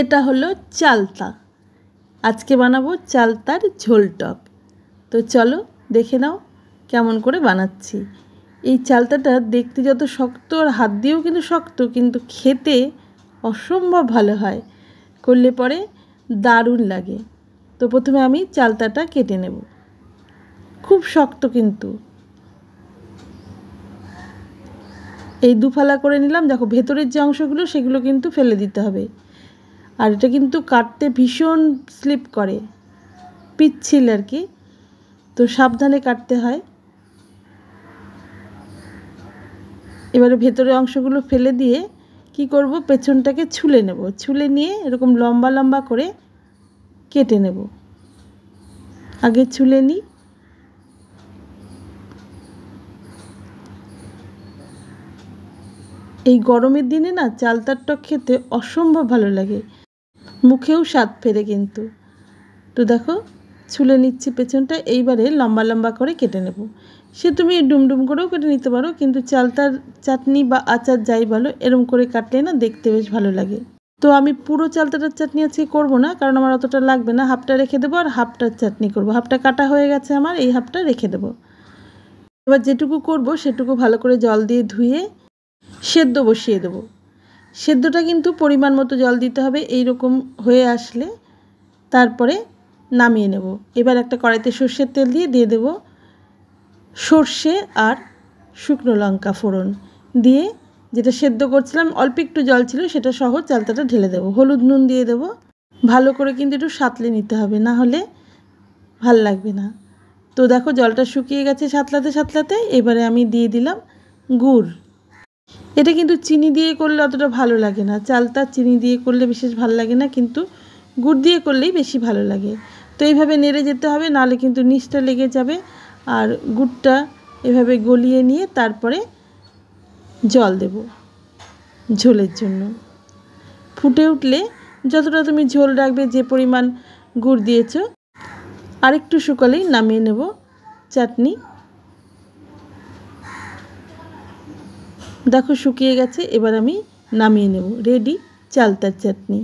এটা হলো চালতা। আজকে বানাবো চালতার ঝোল টক। তো চলো দেখে নাও কেমন করে বানাচ্ছি। এই চালতাটা দেখতে যত শক্ত আর হাত দিয়েও কিন্তু শক্ত, কিন্তু খেতে অসম্ভব ভালো হয়, করলে পরে দারুণ লাগে। তো প্রথমে আমি চালতাটা কেটে নেব। খুব শক্ত কিন্তু, এই দুফালা করে নিলাম। দেখো ভেতরের যে অংশগুলো সেগুলো কিন্তু ফেলে দিতে হবে। আর এটা কিন্তু কাটতে ভীষণ স্লিপ করে, পিচ্ছিল আর কি, তো সাবধানে কাটতে হয়। এবারে ভেতরের অংশগুলো ফেলে দিয়ে কি করব, পেছনটাকে ছুলে নেব। ছুলে নিয়ে এরকম লম্বা লম্বা করে কেটে নেব। আগে ছুলে নিই। এই গরমের দিনে না চালতার টক খেতে অসম্ভব ভালো লাগে, মুখেও স্বাদ ফেরে কিন্তু। তো দেখো ছুলে নিচ্ছি পেছনটা। এইবারে লম্বা লম্বা করে কেটে নেব। সে তুমি ডুমডুম করেও কেটে নিতে পারো, কিন্তু চালতার চাটনি বা আচার যাই বলো, এরম করে কাটলে না দেখতে বেশ ভালো লাগে। তো আমি পুরো চালতাটার চাটনি আজকে করবো না, কারণ আমার অতটা লাগবে না। হাফটা রেখে দেবো আর হাফটার চাটনি করব। হাফটা কাটা হয়ে গেছে আমার, এই হাফটা রেখে দেবো। এবার যেটুকু করব সেটুকু ভালো করে জল দিয়ে ধুয়ে সেদ্ধ বসিয়ে দেবো। সেদ্ধটা কিন্তু পরিমাণ মতো জল দিতে হবে। এই রকম হয়ে আসলে তারপরে নামিয়ে নেব। এবার একটা কড়াইতে সর্ষের তেল দিয়ে দেব সর্ষে আর শুকনো লঙ্কা ফোড়ন দিয়ে, যেটা সেদ্ধ করছিলাম অল্প একটু জল ছিল সেটা সহ চালতাটা ঢেলে দেবো। হলুদ নুন দিয়ে দেবো। ভালো করে কিন্তু একটু সাঁতলে নিতে হবে, না হলে ভাল লাগবে না। তো দেখো জলটা শুকিয়ে গেছে সাঁতলাতে সাঁতলাতে। এবারে আমি দিয়ে দিলাম গুড়। এটা কিন্তু চিনি দিয়ে করলে অতটা ভালো লাগে না, চালতা চিনি দিয়ে করলে বিশেষ ভালো লাগে না, কিন্তু গুড় দিয়ে করলেই বেশি ভালো লাগে। তো এইভাবে নেড়ে যেতে হবে, নাহলে কিন্তু নিচটা লেগে যাবে। আর গুড়টা এভাবে গলিয়ে নিয়ে তারপরে জল দেব ঝোলের জন্য। ফুটে উঠলে যতটা তুমি ঝোল রাখবে, যে পরিমাণ গুড় দিয়েছো, আরেকটু শুকালেই নামিয়ে নেব চাটনি। দেখো শুকিয়ে গেছে, এবার আমি নামিয়ে নেব। রেডি চালতার চাটনি।